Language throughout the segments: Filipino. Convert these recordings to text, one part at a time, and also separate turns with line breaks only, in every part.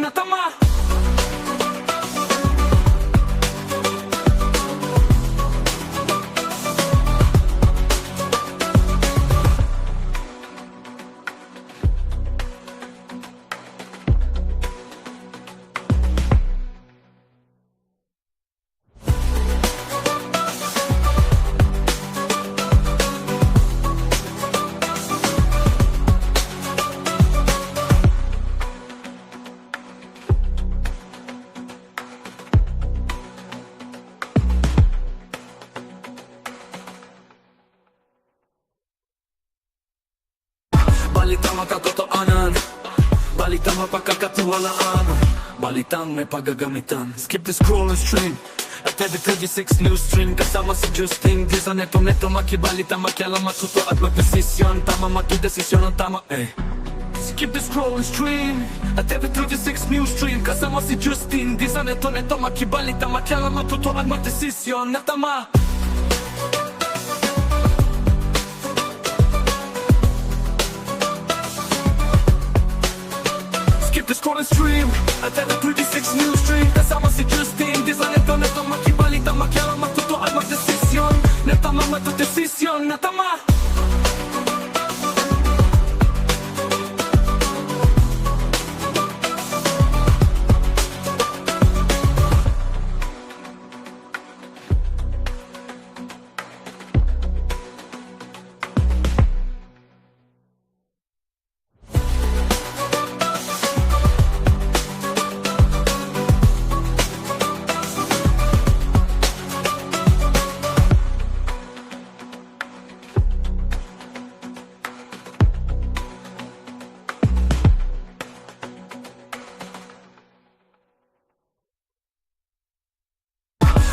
desisyon na tama. Balitang makatotohanan, balitang mapagkakatiwalaan, balitang may paggagamitan. Skip the scroll and stream at every 36 news stream. Kasama si Justin Dizan, neto makibalita, makialam, matuto at magdesisyon. Tama makidesisyon ang tama Skip the scroll and stream at every 36 news stream. Kasama si Justin Dizan, neto makibalita, makialam, matuto at magdesisyon na tama. The scroll and stream at every 36 news stream. Kasama si Justin Dizan, neto makibalita, makialam, matuto at magdesisyon na tama, matudesisyon na tama.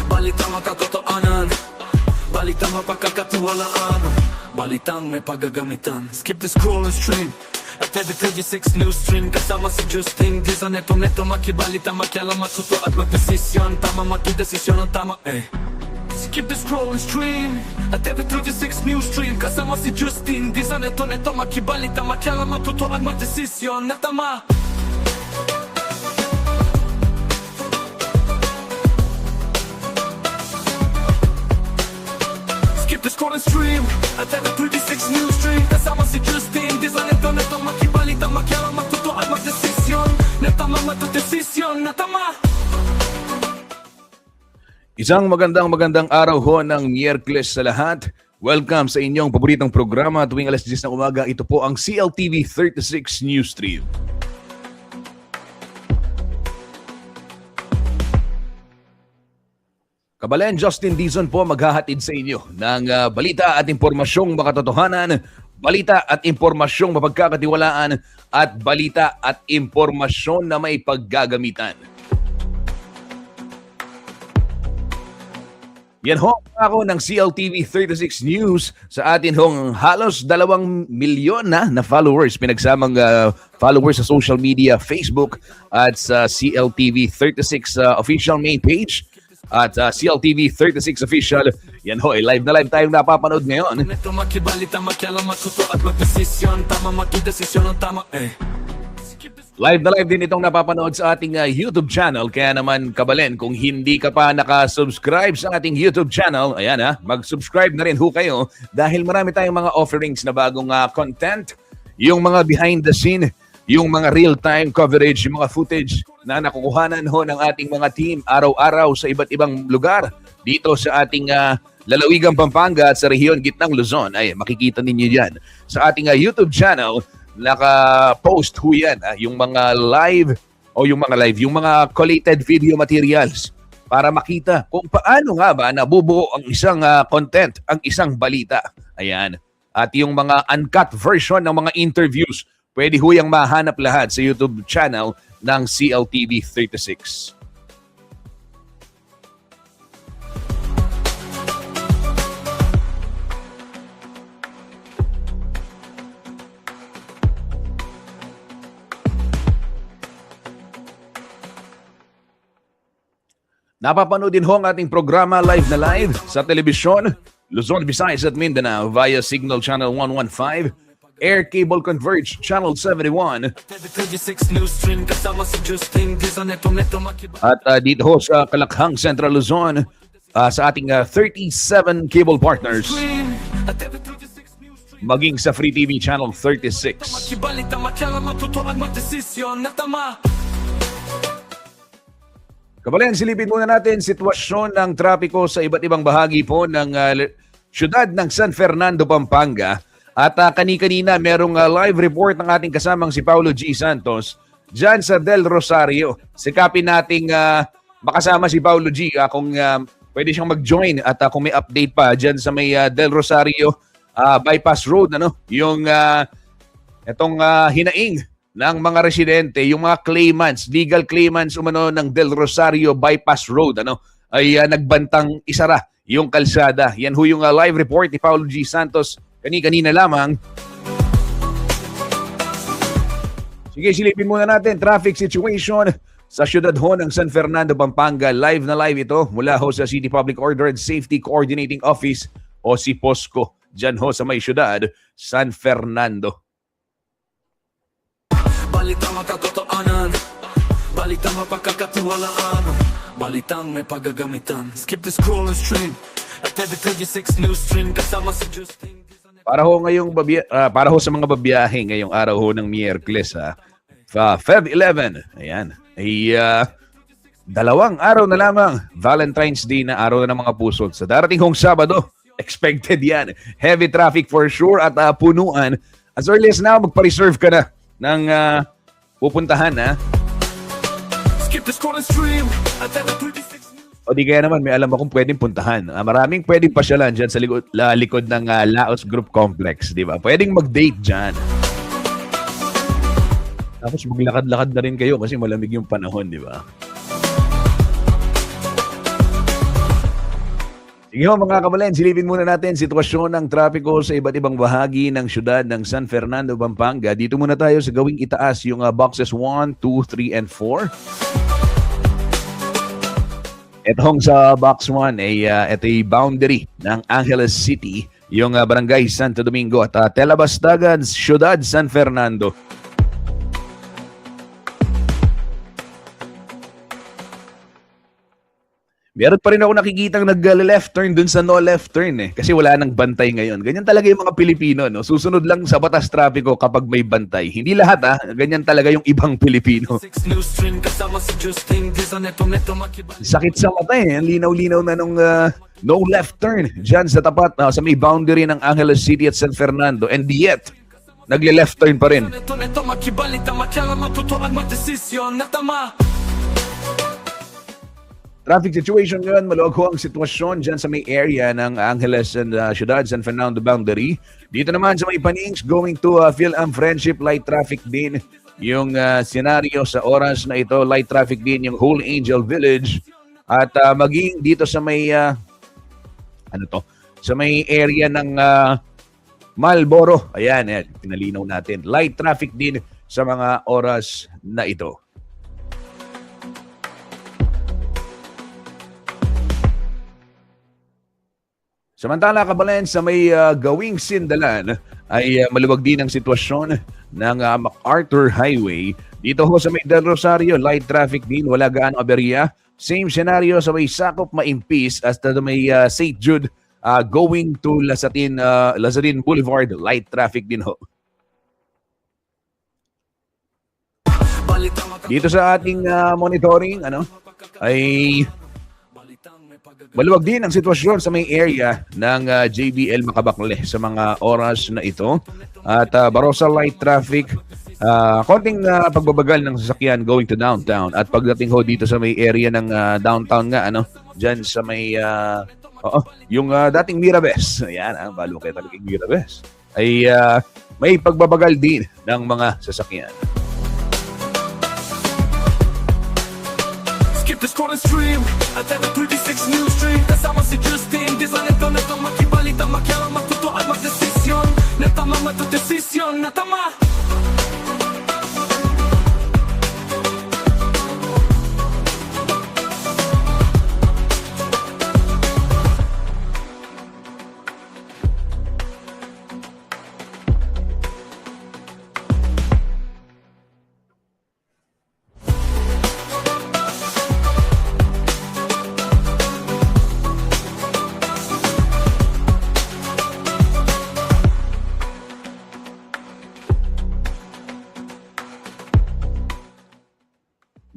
Balitang makatotohanan, balitang mapagkakatiwalaan, balitang may paggagamitan. Skip the scroll and stream at every 36 news stream. Kasama si Justin Dizan, neto makibalita, makialam, matuto at magdesisyon. Tama makidesisyon ang tama Skip the scroll and stream at every 36 news stream. Kasama si Justin Dizan, neto makibalita, makialam, matuto at magdesisyon na tama. The scroll and stream at every 36 news stream. Kasama si Justin Dizan, neto makibalita, makialam, matuto at magdesisyon na tama, matudesisyon na tama.
Isang magandang araw ho ng Miyerkules sa lahat. Welcome sa inyong paboritong programa tuwing alas 10 ng umaga. Ito po ang CLTV 36 News Stream. Kabalen, Justin Dizon po maghahatid sa inyo ng balita at impormasyong makatotohanan, balita at impormasyong mapagkakatiwalaan, at balita at impormasyon na may paggagamitan. Yan ho ako ng CLTV 36 News sa atin hong halos 2 milyon na followers, pinagsamang followers sa social media, Facebook at sa CLTV 36 official main page. At CLTV 36 official, yan ho, live na live tayong napapanood ngayon. Live na live din itong napapanood sa ating YouTube channel. Kaya naman, kabalen, kung hindi ka pa nakasubscribe sa ating YouTube channel, ayan mag-subscribe na rin ho kayo dahil marami tayong mga offerings na bagong content, yung mga behind the scene, yung mga real-time coverage, yung mga footage na nakukuhanan ho ng ating mga team araw-araw sa iba't ibang lugar dito sa ating lalawigang Pampanga at sa rehiyon gitnang Luzon. Ay, makikita ninyo yan sa ating YouTube channel. Naka-post ho yan yung mga live, yung mga collated video materials para makita kung paano nga ba nabubuo ang isang content, ang isang balita. Ayan. At yung mga uncut version ng mga interviews, pwede ho yung mahanap lahat sa YouTube channel ng CLTV 36. Napapanood din ho ang ating programa live na live sa telebisyon, Luzon, Visayas at Mindanao via Signal Channel 115, Air Cable Converge Channel 71.
TV36 News Stream kasama si Justin Dizon neto makibalik.
At dito ho sa Kalakhang, Central Luzon, sa ating 37 cable partners,
At TV36 News Stream
maging sa Free TV Channel 36.
makibalita makialam matutuan magdesisyon na tama.
Kabalen, silipin muna natin sitwasyon ng trapiko sa iba't ibang bahagi po ng siyudad ng San Fernando, Pampanga. At kani-kanina merong live report ng ating kasamang si Paulo G. Santos dyan sa Del Rosario. Sikapin nating makasama si Paulo G kung pwede siyang mag-join at kung may update pa dyan sa may Del Rosario bypass road, yung itong hinaing ng mga residente, yung mga claimants, legal claimants umano ng Del Rosario bypass road, ay nagbantang isara yung kalsada. Yan ho yung live report ni Paulo G. Santos kanina lamang. Sige, silipin muna natin traffic situation sa syudad ho ng San Fernando, Pampanga. Live na live ito mula ho sa City Public Order and Safety Coordinating Office o si POSCO. Diyan ho sa may syudad, San Fernando.
Balitang makatotoanan, balitang mapagkakatiwalaan, balitang may paggagamitan. Skip the scroll and stream at TV36 News Stream kasama si Justin.
Para ho sa mga babiyahe ngayong araw ho ng Miyerkules, Feb 11, ayan, ay dalawang araw na lamang, Valentine's Day na araw na ng mga puso. Sa darating hong Sabado, expected yan. Heavy traffic for sure at punuan. As early as now, magpa-reserve ka na ng pupuntahan,
Skip the scroll and stream at TV36 News.
O di kaya naman, may alam akong pwedeng puntahan. Maraming pwedeng pasyalan dyan sa likod ng Laos Group Complex, di ba? Pwedeng mag-date dyan. Tapos maglakad-lakad na rin kayo kasi malamig yung panahon, di ba? Sige ho mga kabalen, silipin muna natin sitwasyon ng trapiko sa iba't ibang bahagi ng syudad ng San Fernando, Pampanga. Dito muna tayo sa gawing itaas yung boxes 1, 2, 3, and 4. Itong sa box 1 ay ito yung boundary ng Angeles City, yung barangay Santo Domingo at Telabastagan, Ciudad San Fernando. Meron pa rin ako nakikitang nag-left turn dun sa no left turn kasi wala nang bantay ngayon. Ganyan talaga yung mga Pilipino, Susunod lang sa batas trapiko kapag may bantay. Hindi lahat, ganyan talaga yung ibang Pilipino. Sakit sa mata Ang linaw-linaw na nung no left turn dyan sa tapat, sa may boundary ng Angeles City at San Fernando. And yet, nagle-left turn pa rin. Traffic situation ngayon, maluwag ho ang sitwasyon dyan sa may area ng Angeles and Ciudad San Fernando boundary. Dito naman sa may Panings, going to Phil-Am Friendship, light traffic din. Yung senaryo sa oras na ito, light traffic din yung Whole Angel Village. At maging dito sa may, sa may area ng Marlboro. Ayan, pinalinaw natin. Light traffic din sa mga oras na ito. Samantala, kabalen, sa may gawing Sindalan ay maluwag din ang sitwasyon ng MacArthur Highway. Dito ho sa may Del Rosario, light traffic din, wala gaano aberya. Same scenario sa may Sakop Maimpis as sa may St. Jude going to Lazarin Boulevard, light traffic din ho. Dito sa ating monitoring, ay maluwag din ang sitwasyon sa may area ng JBL Makabakle sa mga oras na ito. At Barossa light traffic, konting pagbabagal ng sasakyan going to downtown. At pagdating ho dito sa may area ng downtown nga, dyan sa may, yung dating Mirabes, ayan, balo kayo talagang Mirabes, ay may pagbabagal din ng mga sasakyan.
Skip the scroll and stream at TV36 News Stream kasama si Justin Dizon neto makibalita makialam matutuan magdesisyon na tama matudesisyon na tama.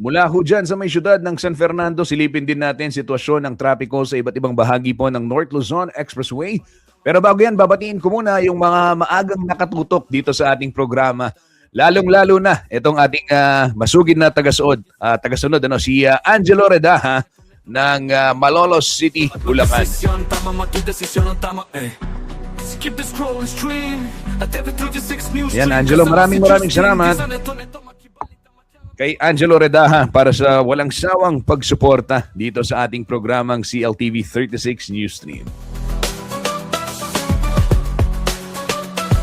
Mula ho dyan sa may syudad ng San Fernando, silipin din natin sitwasyon ng trapiko sa iba't ibang bahagi po ng North Luzon Expressway. Pero bago yan, babatiin ko muna yung mga maagang nakatutok dito sa ating programa. Lalong-lalo na itong ating masugid na tagasunod, si Angelo Redaha ng Malolos City, Bulacan.
Desisyon, tama magdesisyon ang tama Skip the scroll and stream at every 36 news
Yan,
stream.
Angelo,
Kasama
maraming
si
salamat
Justin, neto, makibalita,
kay Angelo Redaha para sa walang sawang pagsuporta dito sa ating programang CLTV 36 Newsstream.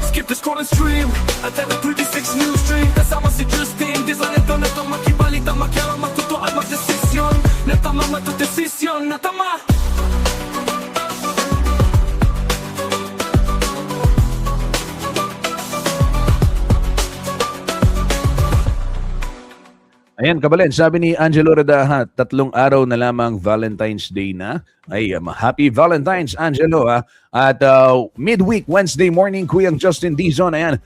Skip the scroll and stream at every 36 news stream. Kasama si Justin, neto, makibalita, makialam, matuto at magdesisyon. Netama, matudesisyon, natama.
Ayan, kabalen, sabi ni Angelo Redaha, 3 araw na lamang Valentine's Day na. Ay, happy Valentine's, Angelo. At midweek, Wednesday morning, Kuyang Justin Dizon, ayan,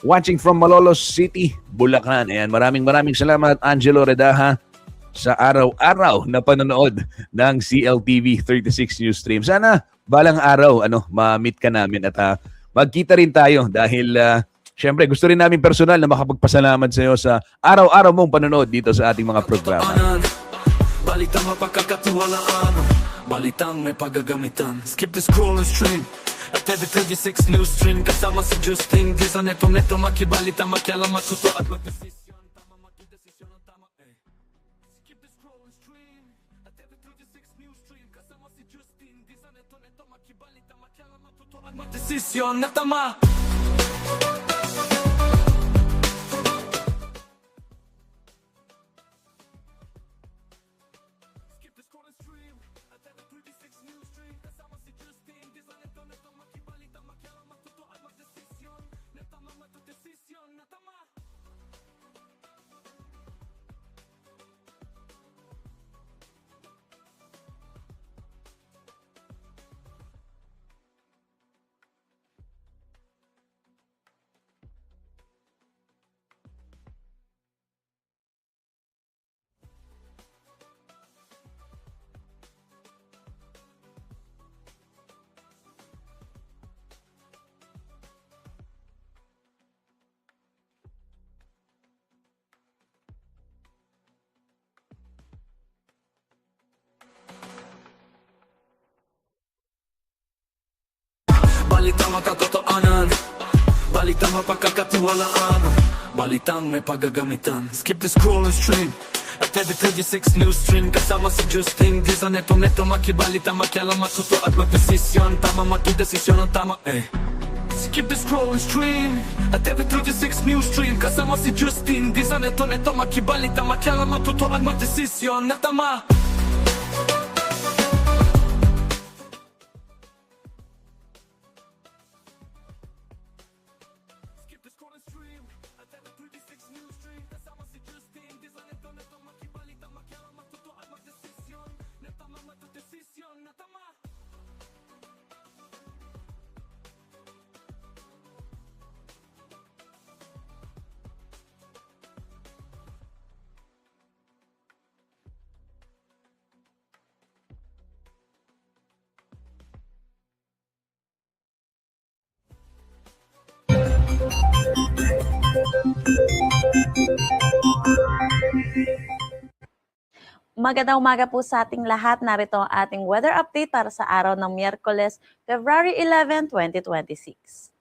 watching from Malolos City, Bulacan. Ayan, maraming salamat, Angelo Redaha, sa araw-araw na panonood ng CLTV 36 Newsstream. Sana balang araw, ma-meet ka namin at magkita rin tayo dahil siyempre, gusto rin namin personal na makapagpasalamat sa iyo sa araw-araw mong panonood dito sa ating mga programa.
Balitang mapagkakatiwalaan, balitang may paggagamitan. Skip the scroll and stream at every 36 news stream. Kasama si Justin, neto, makibalita, makialam, matuto at magdesisyon. Tama, magdesisyon ang tama Skip the scroll and stream at every 36 news stream. Kasama si Justin, neto, makibalita, makialam, matuto at magdesisyon na tama. Balitang makatotoanan, balitang mapagkakatiwalaan, balitang may paggagamitan. Skip the scroll and stream at every 36 news stream. Kasama si Justin, neto, makibalita, makialam, matuto at magdesisyon. Tama, magdesisyon ang tama Skip the scroll and stream at every 36 news stream. Kasama si Justin, neto, makibalita, makialam, matuto at magdesisyon na tama.
Magandang umaga po sa ating lahat. Narito ang ating weather update para sa araw ng Miyerkules, February 11, 2026.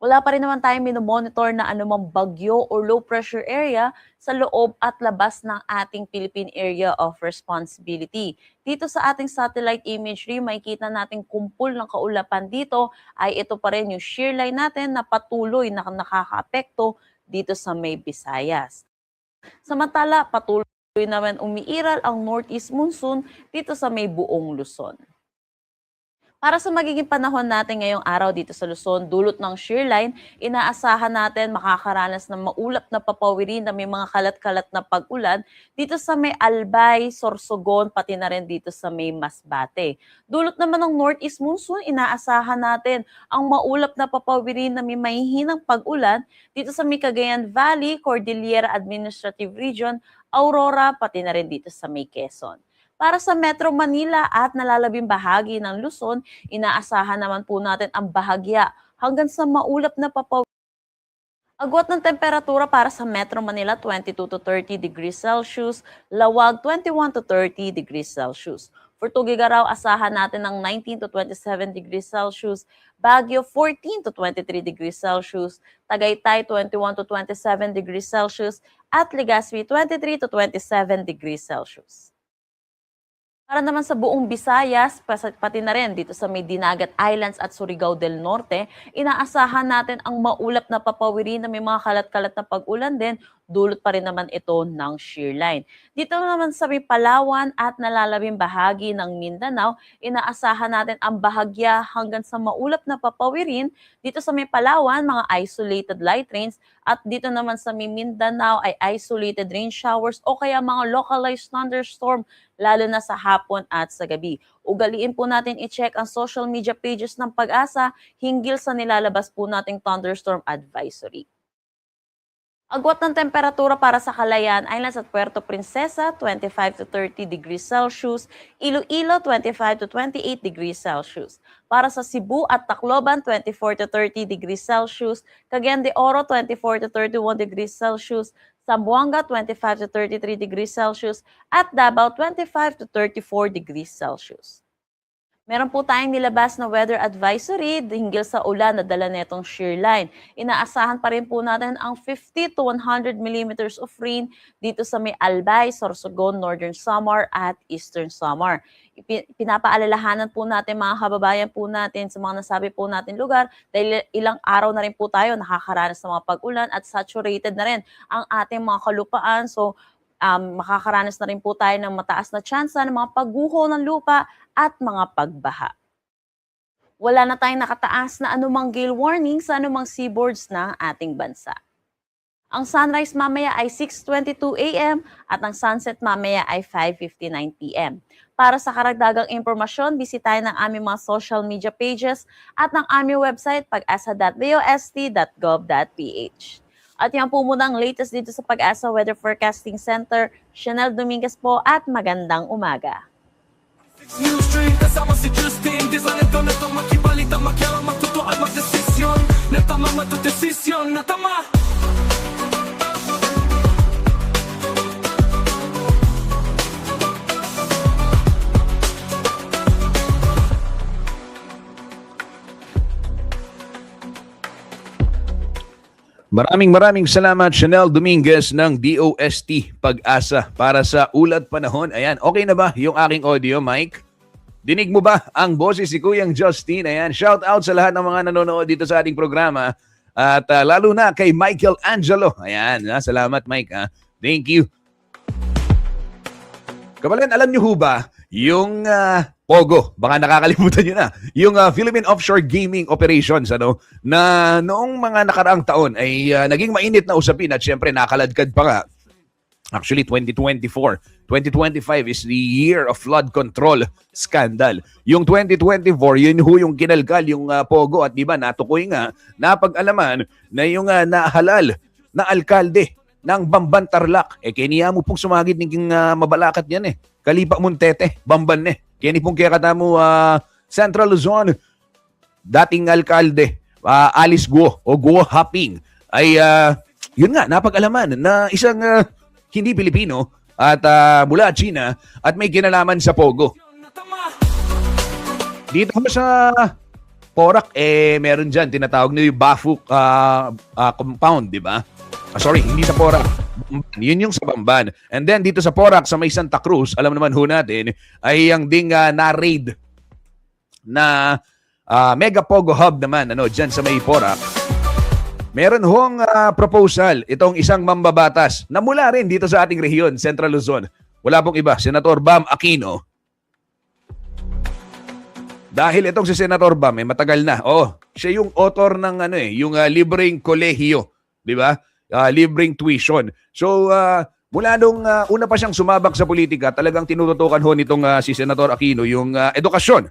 Wala pa rin naman tayong minomonitor na anumang bagyo or low pressure area sa loob at labas ng ating Philippine Area of Responsibility. Dito sa ating satellite imagery, makikita natin kumpul ng kaulapan dito ay ito pa rin yung shear line natin na patuloy na nakakaapekto dito sa may Visayas. Samantala, patuloy naman umiiral ang northeast monsoon dito sa may buong Luzon. Para sa magiging panahon natin ngayong araw dito sa Luzon, dulot ng shearline, inaasahan natin makakaranas ng maulap na papawirin na may mga kalat-kalat na pag-ulan dito sa may Albay, Sorsogon, pati na rin dito sa may Masbate. Dulot naman ng northeast monsoon, inaasahan natin ang maulap na papawirin na may mahihinang pag-ulan dito sa may Cagayan Valley, Cordillera Administrative Region, Aurora, pati na rin dito sa may Quezon. Para sa Metro Manila at nalalabing bahagi ng Luzon, inaasahan naman po natin ang bahagya hanggang sa maulap na papawirin. Agwat ng temperatura para sa Metro Manila, 22 to 30 degrees Celsius, Lawag, 21 to 30 degrees Celsius. For Tugigaraw, asahan natin ng 19 to 27 degrees Celsius, Baguio, 14 to 23 degrees Celsius, Tagaytay, 21 to 27 degrees Celsius, at Legazpi, 23 to 27 degrees Celsius. Para naman sa buong Visayas, pati na rin dito sa may Dinagat Islands at Surigao del Norte, inaasahan natin ang maulap na papawirin na may mga kalat-kalat na pag-ulan din, dulot pa rin naman ito ng shearline. Dito naman sa may Palawan at nalalabing bahagi ng Mindanao, inaasahan natin ang bahagya hanggang sa maulap na papawirin. Dito sa may Palawan, mga isolated light rains, at dito naman sa may Mindanao ay isolated rain showers o kaya mga localized thunderstorm, lalo na sa hapon at sa gabi. Ugaliin po natin i-check ang social media pages ng Pag-asa hinggil sa nilalabas po nating thunderstorm advisory. Agwat ng temperatura para sa Calayan Islands at Puerto Princesa, 25 to 30 degrees Celsius, Iloilo, 25 to 28 degrees Celsius. Para sa Cebu at Tacloban, 24 to 30 degrees Celsius, Cagayan de Oro, 24 to 31 degrees Celsius, Zamboanga, 25 to 33 degrees Celsius, at Davao, 25 to 34 degrees Celsius. Meron po tayong nilabas na weather advisory hinggil sa ulan na dala netong shearline. Inaasahan pa rin po natin ang 50 to 100 millimeters of rain dito sa may Albay, Sorsogon, Northern Samar at Eastern Samar. Pinapaalalahanan po natin mga kababayan po natin sa mga nasabi po natin lugar dahil ilang araw na rin po tayo nakakaranas ng mga pag-ulan at saturated na rin ang ating mga kalupaan. So makakaranas na rin po tayo ng mataas na tsansa ng mga pagguho ng lupa at mga pagbaha. Wala na tayong nakataas na anumang gale warning sa anumang seaboards ng ating bansa. Ang sunrise mamaya ay 6:22 a.m. at ang sunset mamaya ay 5:59 p.m. Para sa karagdagang impormasyon, bisitahin ang aming mga social media pages at ng aming website pag-asa.dost.gov.ph. At yan po muna ang latest dito sa Pag-asa Weather Forecasting Center. Chanel Dominguez po at magandang umaga.
New stream, kasama si Justin. Di sa neto na ito makibalita, magyara, magtutuan, magdesisyon. Natama, matudesisyon, natama.
Maraming salamat Chanel Dominguez ng DOST Pag-asa para sa ulat panahon. Ayan, okay na ba yung aking audio, Mike? Dinig mo ba ang boses si Kuyang Justin? Ayan, shout out sa lahat ng mga nanonood dito sa ating programa at lalo na kay Michael Angelo. Ayan, salamat Mike. Thank you. Kabalan, alam niyo ho ba yung POGO, baka nakakalimutan nyo na, yung Philippine Offshore Gaming Operations, na noong mga nakaraang taon ay naging mainit na usapin at syempre nakaladkad pa nga. Actually, 2024. 2025 is the year of flood control scandal. Yung 2024, yun ho yung kinalkal yung POGO at diba natukoy nga, napag-alaman na yung nahalal na alkalde ng Bamban Tarlac. Kaya mo pong sumagit ng mabalakat yan Kalipa Montete, Bamban Kaya pong kaya kata mo Central Luzon, dating alkalde, Alice Guo o Guo Haping, ay yun nga, napag-alaman na isang hindi Pilipino at mula China at may kinalaman sa POGO. Dito sa Porac, meron dyan, tinatawag na yung Bafuk compound, di ba? Sorry, hindi sa Porac. Yun yung sa Bamban. And then dito sa Porac, sa may Santa Cruz, alam naman ho natin, ay ang ding na-raid na Mega Pogo Hub naman, dyan sa may Porac. Meron hong proposal, itong isang mambabatas na mula rin dito sa ating rehiyon, Central Luzon. Wala pong iba, Senator Bam Aquino. Dahil itong si Senator Bam, matagal na. Siya yung author ng yung libreng kolehiyo, di ba? Libreng tuition. So, mula nung una pa siyang sumabak sa politika, talagang tinututukan ho nitong si Senator Aquino yung edukasyon.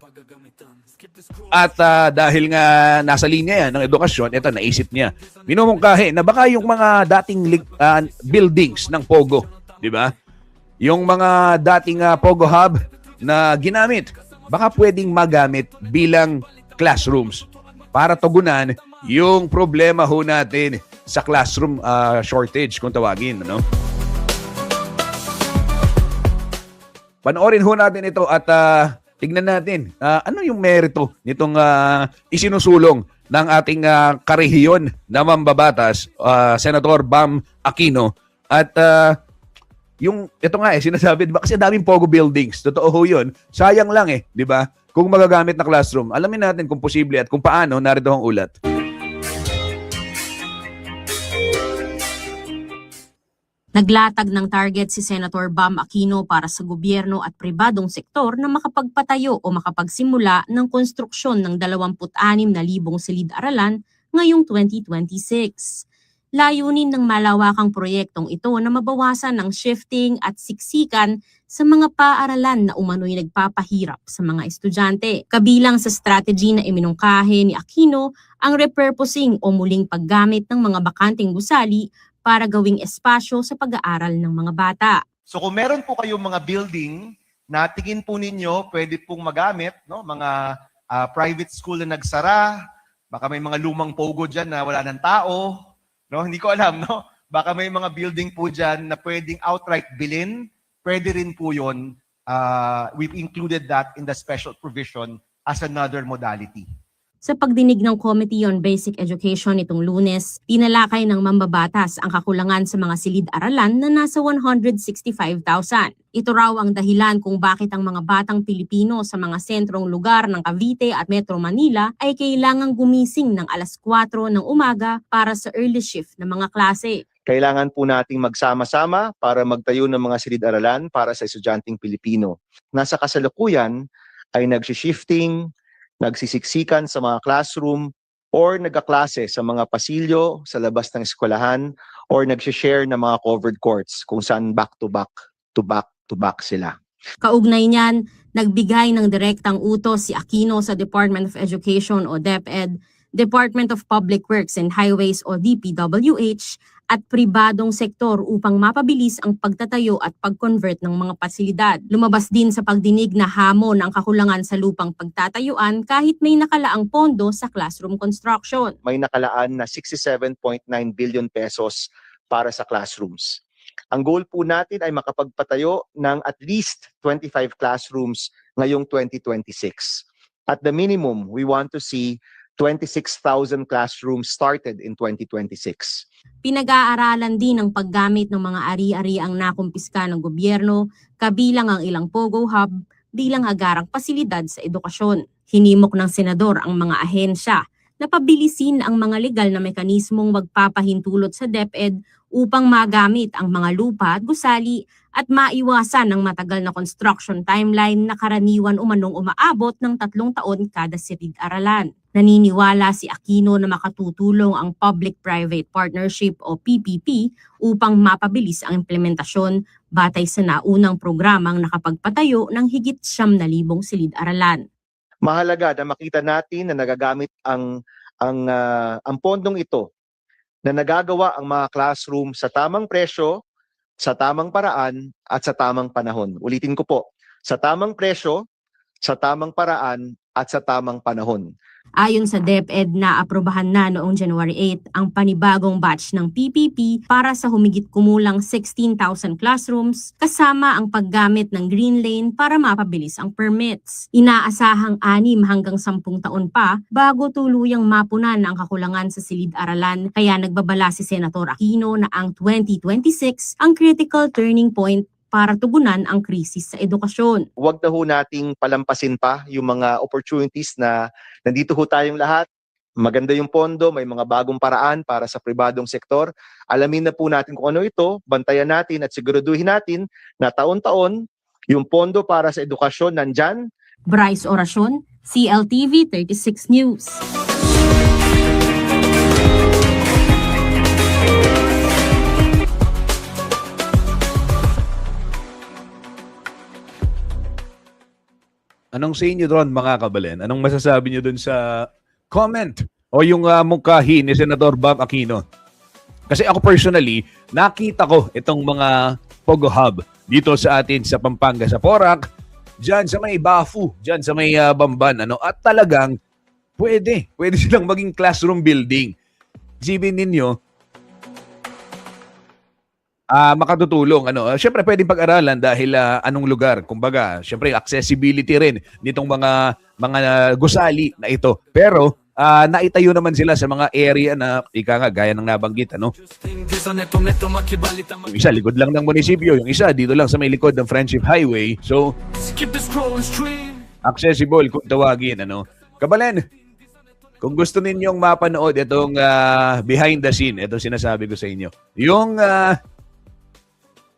At dahil nga nasa linya yan ng edukasyon, ito naisip niya. Minumungkahi na baka yung mga dating buildings ng Pogo, di ba? Yung mga dating Pogo Hub na ginamit, baka pwedeng magamit bilang classrooms para tugunan yung problema ho natin sa classroom shortage kung tawagin. Ano? Panoorin ho natin ito at tignan natin ano yung merito nitong isinusulong ng ating karehiyon na mambabatas, Senator Bam Aquino. At yung ito nga sinasabi, diba? Kasi daming Pogo buildings. Totoo ho yun. Sayang lang di ba? Kung magagamit na classroom. Alamin natin kung posible at kung paano. Narito ang ulat.
Naglatag ng target si Senator Bam Aquino para sa gobyerno at pribadong sektor na makapagpatayo o makapagsimula ng konstruksyon ng 26,000 silid-aralan ngayong 2026. Layunin ng malawakang proyektong ito na mabawasan ng shifting at siksikan sa mga paaralan na umano'y nagpapahirap sa mga estudyante. Kabilang sa strategy na iminungkahi ni Aquino ang repurposing o muling paggamit ng mga bakanteng gusali para gawing espasyo sa pag-aaral ng mga bata.
So kung meron po kayong mga building na tingin po ninyo pwede pong magamit, no? Mga private school na nagsara, baka may mga lumang Pogo dyan na wala ng tao, no? Hindi ko alam, no? Baka may mga building po dyan na pwedeng outright bilhin, pwede rin po yun. We've included that in the special provision as another modality.
Sa pagdinig ng Committee on Basic Education nitong Lunes, tinalakay ng mambabatas ang kakulangan sa mga silid-aralan na nasa 165,000. Ito raw ang dahilan kung bakit ang mga batang Pilipino sa mga sentrong lugar ng Cavite at Metro Manila ay kailangang gumising ng alas 4 ng umaga para sa early shift ng mga klase.
Kailangan po nating magsama-sama para magtayo ng mga silid-aralan para sa estudyanteng Pilipino. Nasa kasalukuyan ay nagsishifting, nagsisiksikan sa mga classroom or nagkaklase sa mga pasilyo sa labas ng eskwelahan or nagsishare ng mga covered courts kung saan back-to-back sila.
Kaugnay niyan, nagbigay ng direktang utos si Aquino sa Department of Education o DepEd, Department of Public Works and Highways o DPWH at pribadong sektor upang mapabilis ang pagtatayo at pag-convert ng mga pasilidad. Lumabas din sa pagdinig na hamon ang kakulangan sa lupang pagtatayuan kahit may nakalaang pondo sa classroom construction.
May nakalaan na 67.9 billion pesos para sa classrooms. Ang goal po natin ay makapagpatayo ng at least 25 classrooms ngayong 2026. At the minimum, we want to see 26,000 classrooms started in 2026.
Pinag-aaralan din ang paggamit ng mga ari-ari ang nakumpiska ng gobyerno, kabilang ang ilang Pogo Hub bilang agarang pasilidad sa edukasyon. Hinimok ng senador ang mga ahensya na pabilisin ang mga legal na mekanismong magpapahintulot sa DepEd upang magamit ang mga lupa at gusali at maiwasan ang matagal na construction timeline na karaniwan umanong umaabot ng 3 taon kada silid-aralan. Naniniwala si Aquino na makatutulong ang Public-Private Partnership o PPP upang mapabilis ang implementasyon batay sa naunang programang nakapagpatayo ng higit 9,000 silid-aralan.
Mahalaga na makita natin na nagagamit ang pondong ito na nagagawa ang mga classroom sa tamang presyo, sa tamang paraan at sa tamang panahon. Ulitin ko po, sa tamang presyo, sa tamang paraan at sa tamang panahon.
Ayon sa DepEd, naaprubahan na noong January 8 ang panibagong batch ng PPP para sa humigit kumulang 16,000 classrooms kasama ang paggamit ng Green Lane para mapabilis ang permits. Inaasahang 6 hanggang 10 taon pa bago tuluyang mapunan ang kakulangan sa silid-aralan, kaya nagbabala si Senator Aquino na ang 2026 ang critical turning point para tugunan ang krisis sa edukasyon.
Huwag na ho nating palampasin pa yung mga opportunities na nandito ho tayong lahat. Maganda yung pondo, may mga bagong paraan para sa pribadong sektor. Alamin na po natin kung ano ito, bantayan natin at siguraduhin natin na taon-taon yung pondo para sa edukasyon nandyan,
Bryce Oracion, CLTV 36 News.
Anong sa inyo doon mga kabalen? Anong masasabi niyo doon sa comment o yung mungkahi ni Senador Bam Aquino? Kasi ako personally, nakita ko itong mga Pogo Hub dito sa atin sa Pampanga, sa Porac, dyan sa may Bafu, dyan sa may Bamban. At talagang pwede silang maging classroom building. Isipin ninyo, makatutulong. Siyempre pwedeng pag-aralan dahil anong lugar. Kumbaga, siyempre accessibility rin nitong mga gusali na ito. Pero naitayo naman sila sa mga area na ika nga gaya ng nabanggit,
Yung
Yung isa likod lang ng munisipyo, yung isa dito lang sa may likod ng Friendship Highway. So,
Skip the scrolling stream.
accessible kung tawagin, Kabalen, kung gusto ninyong mapanood itong behind the scene, ito sinasabi ko sa inyo. Yung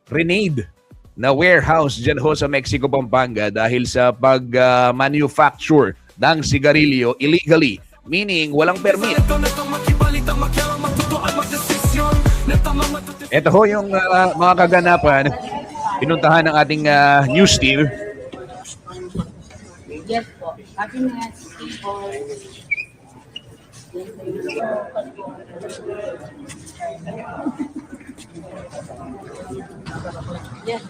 Renade na warehouse dyan ho sa Mexico, Pampanga dahil sa pag-manufacture ng sigarilyo illegally, meaning walang permit. Ito ho yung mga kaganapan pinuntahan ng ating news team.
Yes po. Happiness, people. Yes.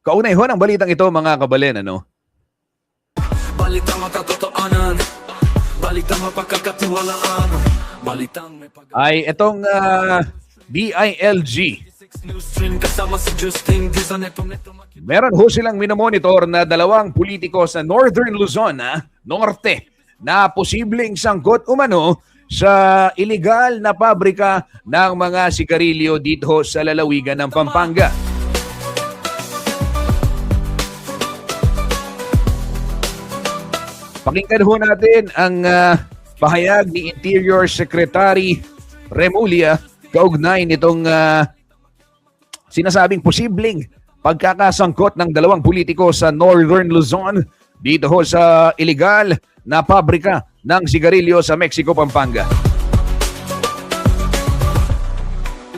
Kaunay ho ng balitang ito mga kabalen,
Balitang makatotoanan. Balitang mapagkakatiwalaan. Balitang may
ay itong DILG.
News stream kasama si Justin Dizon.
Meron ho silang minomonitor na 2 politiko sa Northern Luzon, Norte, na posibleng sangkot umano sa illegal na pabrika ng mga sigarilyo dito ho sa lalawigan ng Pampanga. Pakinggan ho natin ang pahayag ni Interior Secretary Remulla kaugnay nitong sinasabing posibleng pagkakasangkot ng 2 politiko sa Northern Luzon dito ho sa illegal na pabrika ng sigarilyo sa Mexico, Pampanga.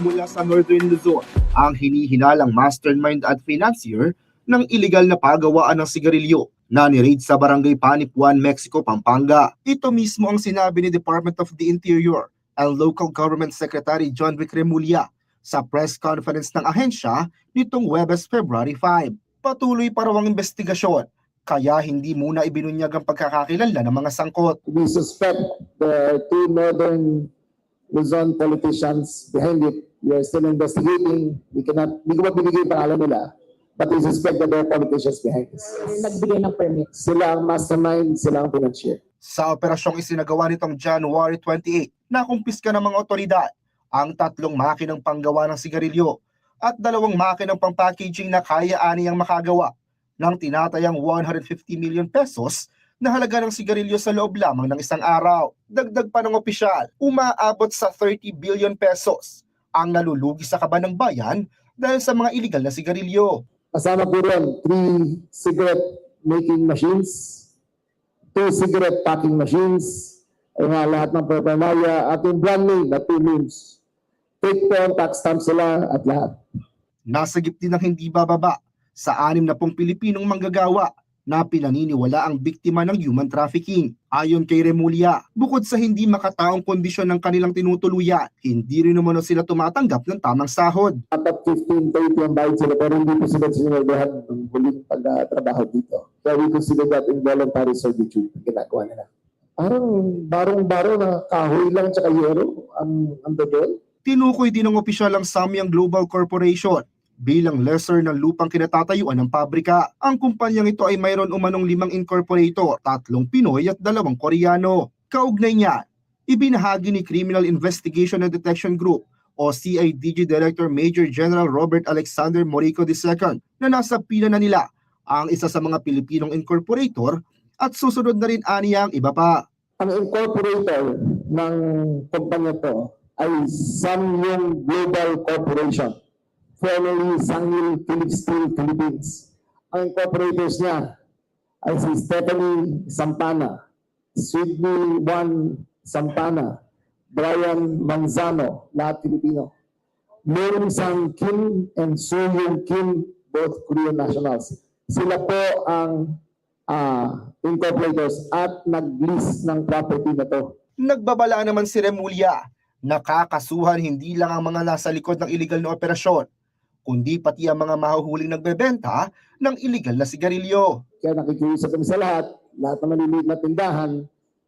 Mula sa Northern Luzon, ang hinihinalang mastermind at financier ng illegal na paggawaan ng sigarilyo na ni-raid sa Barangay Panip 1, Mexico, Pampanga. Ito mismo ang sinabi ni Department of the Interior and Local Government Secretary John Vic Remulla sa press conference ng ahensya nitong Huwebes, February 5. Patuloy pa raw ang investigasyon, kaya hindi muna ibinunyag ang pagkakakilala ng mga sangkot.
We suspect the 2 Northern Luzon politicians behind it. We are still investigating. Hindi ko mabibigay pangalan nila. But we suspect that there are politicians behind this. Nagbigay ng permit. Sila ang mastermind, sila ang financier.
Sa operasyong isinagawa nitong January 28, nakumpiska ng mga otoridad ang 3 makinang panggawa ng sigarilyo at 2 makinang pang-packaging na kaya aniyang makagawa ng tinatayang 150 million pesos na halaga ng sigarilyo sa loob lamang ng isang araw. Dagdag pa ng opisyal, umaabot sa 30 billion pesos ang nalulugi sa kaban ng bayan dahil sa mga illegal na sigarilyo.
Kasama po rin 3 cigarette making machines, 2 cigarette packing machines, ay nga lahat ng paraphernalia at yung brand name na 2 names. Take po ang tax stamp sila at lahat.
Nasagip din ng hindi bababa sa 60 Pilipinong manggagawa na pinaniniwala ang biktima ng human trafficking. Ayon kay Remulla, bukod sa hindi makataong kondisyon ng kanilang tinutuluyan, hindi rin naman sila tumatanggap ng tamang sahod.
Dapat 15-30 ang bayad sila pero hindi po sila sinunod ng huling pag-trabaho dito. So we consider that involuntary servitude ang ginagawa nila. Parang barong-baro na kahoy lang tsaka yero ang doon.
Tinukoy din ng opisyal ang Samyang Global Corporation bilang lesser ng lupang kinatatayuan ng pabrika. Ang kumpanyang ito ay mayroon umanong 5 incorporator, 3 Pinoy at 2 Koreano. Kaugnay niya, ibinahagi ni Criminal Investigation and Detection Group o CIDG Director Major General Robert Alexander Morico II na nasa pila na nila ang isa sa mga Pilipinong incorporator at susunod na rin aniya ang iba pa.
Ang incorporator ng kumpanya to ay Sangyong Global Corporation, formerly Sangyong Philips Steel Philippines. Ang incorporators niya ay si Stephanie Sampana, Sydney Juan Sampana, Brian Manzano, lahat Pilipino. Moon Sang Kim and Soo Young Kim, both Korean nationals. Sila po ang incorporators at nag-lease ng property na to.
Nagbabala naman si Remulla, nakakasuhan hindi lang ang mga nasa likod ng iligal na operasyon, kundi pati ang mga mahuhuling nagbebenta ng iligal na sigarilyo.
Kaya nakikiusap kami sa lahat ng maliliit na tindahan,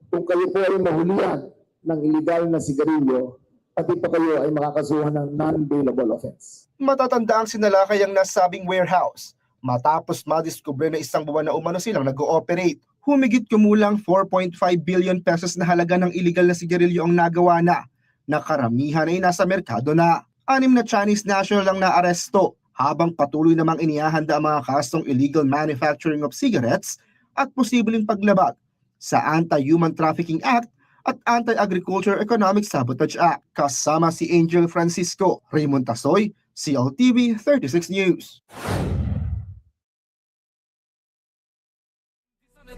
kung kayo po ay mahulihan ng iligal na sigarilyo, pati pa kayo ay makakasuhan ng non-bailable offense.
Matatanda ang sinalakay ang nasabing warehouse matapos madiskubre na isang buwan na umano silang nag-ooperate. Humigit kumulang 4.5 billion pesos na halaga ng iligal na sigarilyo ang nagawa na karamihan ay nasa merkado na. 6 na Chinese national lang na aresto, habang patuloy namang inihahanda ang mga kasong illegal manufacturing of cigarettes at posibleng paglabag sa Anti-Human Trafficking Act at Anti-Agriculture Economic Sabotage Act. Kasama si Angel Francisco, Raymond Tasoy, CLTV 36 News.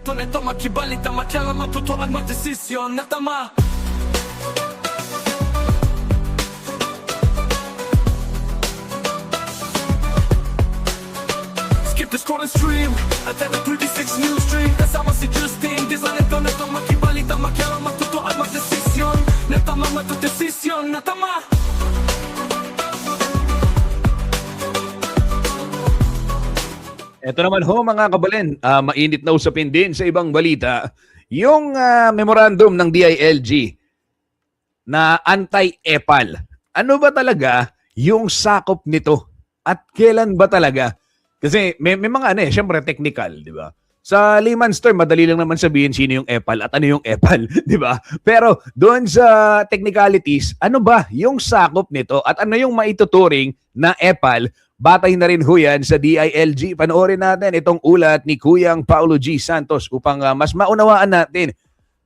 Neto makibalita makialam matutunan magdesisyon na tama. Skip the scroll and stream at the 36 News stream. Kasama si Justin, design neto makibalita makialam matutunan magdesisyon na tama matudesisyon na tama.
Ito naman ho mga kabalen, mainit na usapin din sa ibang balita, yung memorandum ng DILG na anti-EPAL. Ano ba talaga yung sakop nito? At kailan ba talaga? Kasi may mga syempre technical, di ba? Sa layman's term, madali lang naman sabihin sino yung EPAL at ano yung EPAL, di ba? Pero doon sa technicalities, ano ba yung sakop nito at ano yung maituturing na EPAL? Batay na rin ho yan sa DILG. Panoorin natin itong ulat ni Kuyang Paulo G. Santos upang mas maunawaan natin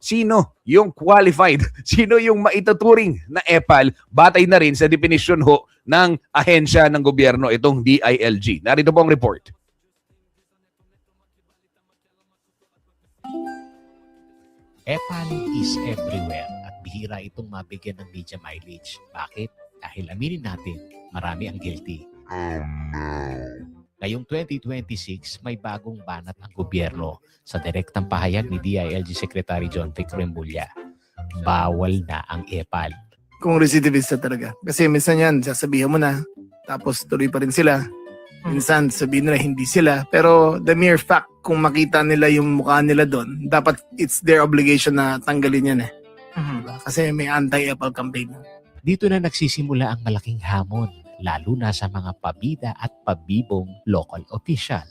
sino yung qualified, sino yung maituturing na EPAL batay na rin sa definisyon ho ng ahensya ng gobyerno itong DILG. Narito po ang report.
EPAL is everywhere at bihira itong mabigyan ng media mileage. Bakit? Dahil aminin natin, marami ang guilty. Ngayong 2026, may bagong banat ang gobyerno sa direktang pahayag ni DILG Secretary John Vic Remulla. Bawal na ang EPAL.
Kung recidivista talaga. Kasi minsan yan, sasabihin mo na, tapos tuloy pa rin sila. Minsan sabihin nila hindi sila. Pero the mere fact, kung makita nila yung mukha nila doon, dapat it's their obligation na tanggalin yan eh. Kasi may anti-EPAL campaign.
Dito na nagsisimula ang malaking hamon, lalo na sa mga pabida at pabibong local official.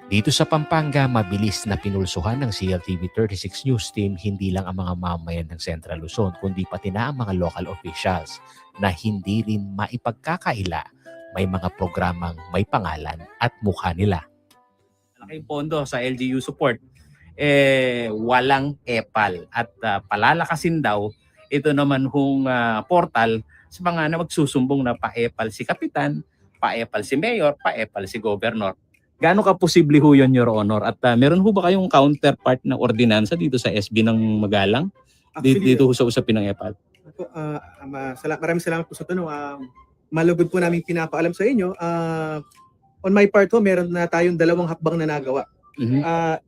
Dito sa Pampanga, mabilis na pinulsuhan ng CLTV 36 News Team hindi lang ang mga mamayan ng Central Luzon, kundi pati na ang mga local officials na hindi rin maipagkakaila. May mga programang may pangalan at mukha nila.
Malaking pondo sa LGU support, walang EPAL at palalakasin daw ito naman hong portal sa mga na magsusumbong na pa-EPAL si Kapitan, pa-EPAL si Mayor, pa-EPAL si Governor. Gaano ka posible ho yun, Your Honor? At meron ho ba kayong counterpart na ordinansa dito sa SB ng Magalang? Dito ho sa usapin ng EPAL?
Maraming salamat po sa tanong. Malugod po namin pinapaalam sa inyo. On my part ho, meron na tayong 2 hakbang na nagawa.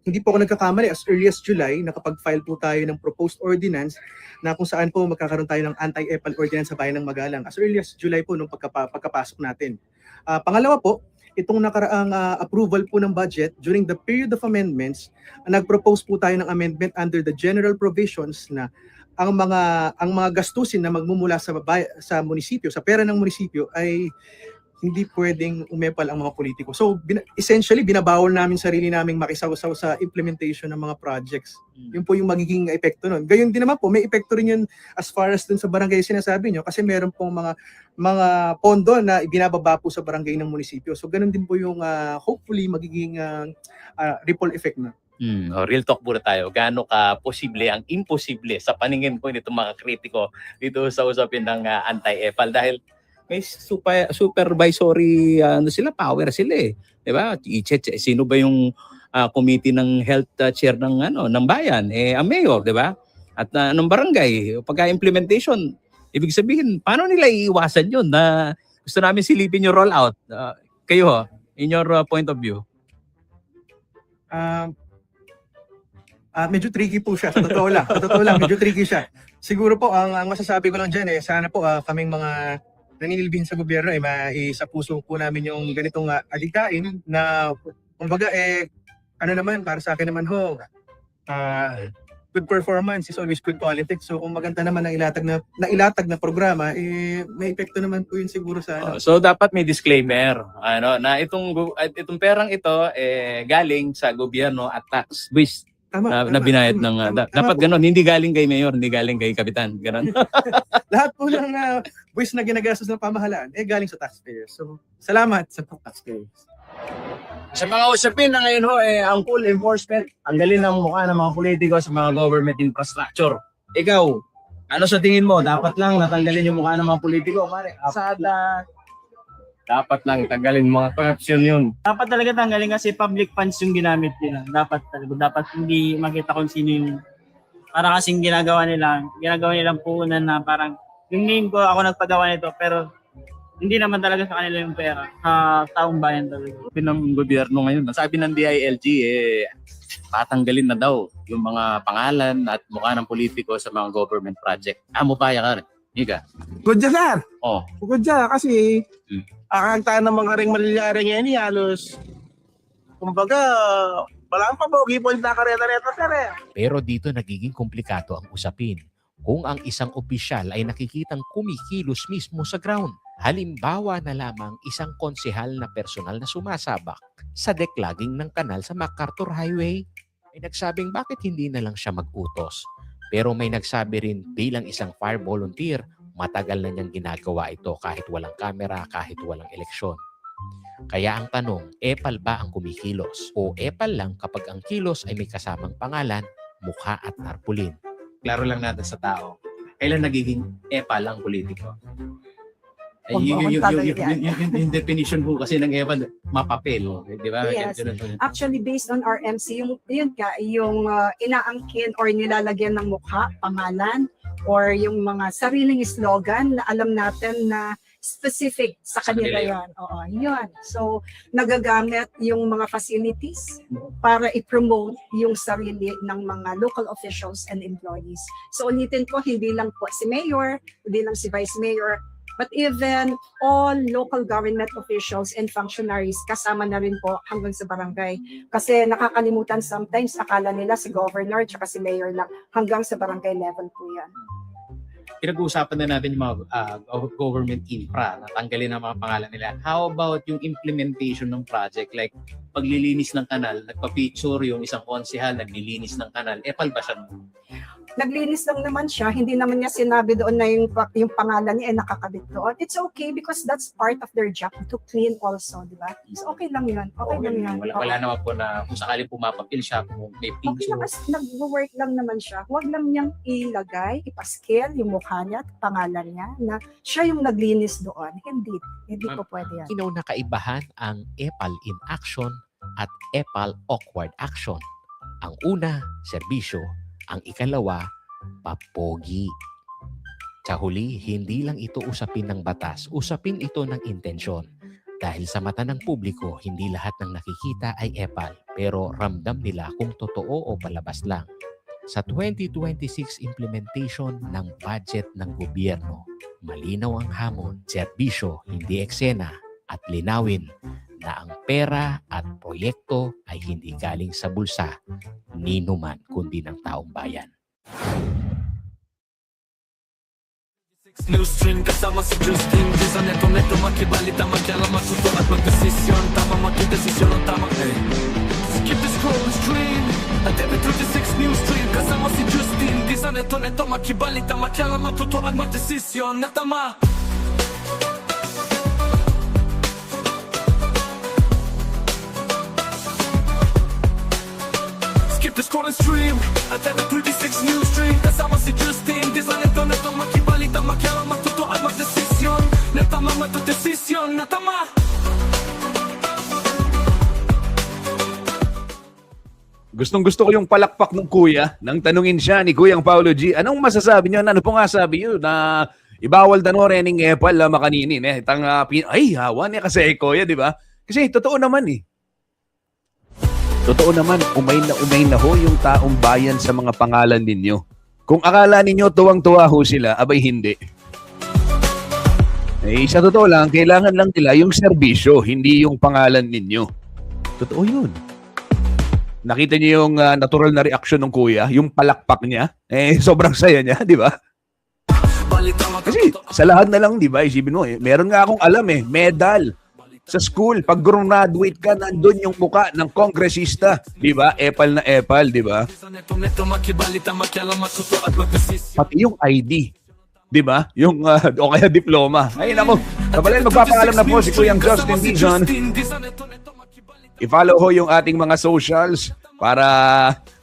Hindi po ako nagkakamali. As early as July, nakapag-file po tayo ng proposed ordinance na kung saan po magkakaroon tayo ng anti-EPAL ordinance sa bayan ng Magalang. As early as July po nung pagkapasok natin. Pangalawa po, itong nakaraang approval po ng budget during the period of amendments, nag-propose po tayo ng amendment under the general provisions na ang mga gastusin na magmumula sa munisipyo, sa pera ng munisipyo ay hindi pwedeng umepal ang mga politiko. So, essentially, binabawal namin sarili naming makisaw-saw sa implementation ng mga projects. Yun po yung magiging epekto nun. Gayon din naman po, may epekto rin yun as far as dun sa barangay sinasabi nyo, kasi meron pong mga pondo na ibinababa po sa barangay ng munisipyo. So, ganun din po yung hopefully magiging ripple effect na.
Real talk muna tayo. Gaano ka posible ang imposible sa paningin ko nitong mga kritiko dito sa usapin ng anti-EPAL dahil may supervisory power sila eh. 'Di ba? Sino ba yung committee ng health chair ng ng bayan? Ang mayor, 'di ba? At ng barangay, pagka-implementation, ibig sabihin, paano nila iiwasan 'yun na gusto namin silipin yung rollout? Kayo, in your point of view.
Medyo tricky po siya. Sa totoo lang, medyo tricky siya. Siguro po, ang masasabi ko lang dyan sana po kaming mga nanilibin sa gobyerno sa puso po namin yung ganitong aligtain na kumbaga para sa akin naman good performance is always good politics. So kung maganda naman ang ilatag na programa, may epekto naman po yun siguro sa
So dapat may disclaimer na itong perang ito galing sa gobyerno at tax based na binayad ng dapat ganon, hindi galing kay mayor, hindi galing kay kapitan, ganon.
Lahat po ng buwis na ginagastos ng pamahalaan galing sa taxpayers. So salamat sa taxpayers.
Sa mga usapin na ngayon ang full enforcement, ang galing ng mukha ng mga politiko sa mga government infrastructure. Ikaw, ano sa tingin mo? Dapat lang natanggalin yung mukha ng mga politiko, pare. Dapat lang tanggalin mga corruption yun.
Dapat talaga tanggalin kasi public funds yung ginamit nila. Dapat hindi makita kung sino yung para kasing ginagawa nilang puhunan na parang yung name ko, ako nagpagawa nito, pero hindi naman talaga sa kanila yung pera. Taong bayan talaga.
Ng gobyerno ngayon, sabi ng DILG, patanggalin na daw yung mga pangalan at mukha ng politiko sa mga government project. Mupaya ka rin. Ika.
Good job, sir.
Oh.
Good job kasi ang tayo ng mga ring malilyaring yan, halos kumbaga wala ang pabogi po yung nakareta-reta, sir.
Pero dito nagiging komplikado ang usapin kung ang isang opisyal ay nakikitang kumikilos mismo sa ground. Halimbawa na lamang isang konsehal na personal na sumasabak sa declogging ng kanal sa MacArthur Highway. May nagsabing bakit hindi na lang siya mag-utos. Pero may nagsabi rin bilang isang fire volunteer, matagal na niyang ginagawa ito kahit walang kamera, kahit walang eleksyon. Kaya ang tanong, EPAL ba ang kumikilos? O EPAL lang kapag ang kilos ay may kasamang pangalan, mukha at tarpulin?
Klaro lang natin sa tao. Kailan nagiging EPAL ang politiko? Yung definition po kasi ng EPAL, mapapel. Di ba?
Yes. Actually, based on RMC, yung inaangkin or nilalagyan ng mukha, pangalan, or yung mga sariling slogan na alam natin na specific sa kanila yan. Oo, yun. So, nagagamit yung mga facilities para i-promote yung sarili ng mga local officials and employees. So, ulitin po, hindi lang po si Mayor, hindi lang si Vice Mayor, but even all local government officials and functionaries, kasama na rin po hanggang sa barangay. Kasi nakakalimutan sometimes, akala nila si governor at si mayor lang, hanggang sa barangay level po yan.
Pinag-uusapan na natin yung mga government infra, natanggalin ang mga pangalan nila. How about yung implementation ng project? Like, paglilinis ng kanal, nagpa-picture yung isang konsehal, naglilinis ng kanal. EPAL ba siya?
Naglinis lang naman siya, hindi naman niya sinabi doon na yung pangalan niya ay nakakabit doon. It's okay because that's part of their job to clean also, di ba? So okay lang yun. Okay lang yun.
Wala naman po na kung sakaling pumapapil siya, kung may
Okay
picture.
lang, nag-work lang naman siya. Huwag lang niyang ilagay, ipascale yung mukha niya at pangalan niya na siya yung naglinis doon. Hindi po pwede yan.
Inaw na kaibahan ang EPAL in action at EPAL awkward action. Ang una, serbisyo. Ang ikalawa, papogi. Sa huli, hindi lang ito usapin ng batas, usapin ito ng intensyon. Dahil sa mata ng publiko, hindi lahat ng nakikita ay EPAL, pero ramdam nila kung totoo o palabas lang. Sa 2026 implementation ng budget ng gobyerno, malinaw ang hamon, serbisyo, hindi eksena, at linawin na ang pera at proyekto ay hindi galing sa bulsa ni numan kundi ng taong bayan.
New stream kasama si Justin Di sa neto makibalita Magyala matuto at magdesisyon Tama magdesisyon ang tama Skip the scroll stream At every 36 new stream kasama si Justin Di sa neto makibalita Magyala matuto at magdesisyon na tama. Skip the scroll stream At every 36 new stream kasama si Justin Di sa neto makibalita Magyala matuto at magdesisyon na tama magdesisyon na tama.
Gustong-gusto ko yung palakpak ng kuya nang tanungin siya ni Kuyang Paulo G. Anong masasabi niyo? Ano po nga sabi niyo na ibawal danore ning epal makaninin tang ay hawa niya kasi kuya, di ba? Kasi totoo naman eh. Totoo naman, umay na ho yung taong bayan sa mga pangalan ninyo. Kung akala ninyo tuwang-tuwa ho sila, abay hindi. Eh, sa totoo lang, kailangan lang nila yung serbisyo, hindi yung pangalan ninyo. Totoo yun. Nakita niyo yung natural na reaksyon ng kuya, yung palakpak niya, sobrang saya niya, di ba? Kasi sa lahat na lang, di ba, isipin mo, meron nga akong alam medal. Sa school, pag graduate ka, nandun yung muka ng kongresista, di ba? Epal na epal, di ba? Pati yung ID, di ba? Yung, o kaya diploma. Ay, nako, kabalin, magpapaalam na po si Kuyang Justin Dizon. I-follow ho yung ating mga socials para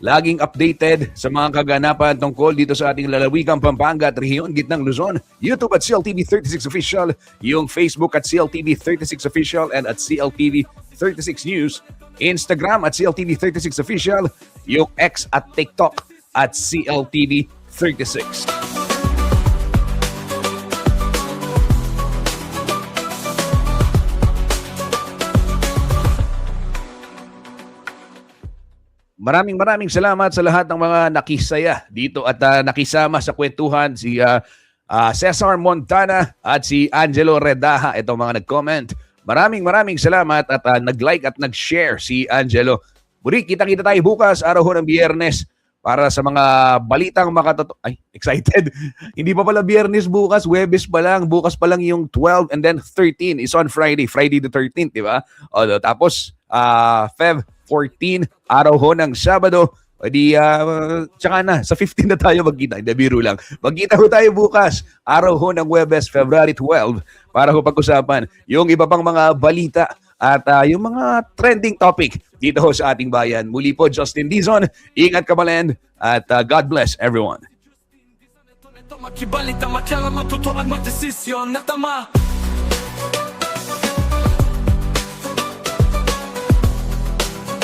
laging updated sa mga kaganapan tungkol dito sa ating lalawigang Pampanga at rehiyon gitnang Luzon. YouTube at CLTV36 Official, yung Facebook at CLTV36 Official and at CLTV36 News, Instagram at CLTV36 Official, yung X at TikTok at CLTV36. Maraming salamat sa lahat ng mga nakisaya dito at nakisama sa kwentuhan, si Cesar Montana at si Angelo Redaha, itong mga nag-comment. Maraming salamat at nag-like at nag-share si Angelo. Muli, kita-kita tayo bukas, araw ho ng Biyernes, para sa mga balitang Ay, excited. Hindi pa pala Biyernes bukas, Huwebes pa lang. Bukas pa lang yung 12 and then 13 is on Friday the 13th, di ba? O, tapos, Feb 14, araw ho ng Sabado. O di, tsaka na, sa 15 na tayo magkita. Hindi, biro lang. Magkita ho tayo bukas, araw ho ng Huwebes, February 12, para ho pag-usapan yung iba pang mga balita at yung mga trending topic dito ho sa ating bayan. Muli po, Justin Dizon. Ingat ka malen at God bless everyone.
Makibalita, makialam, matuto at magdesisyon na tama.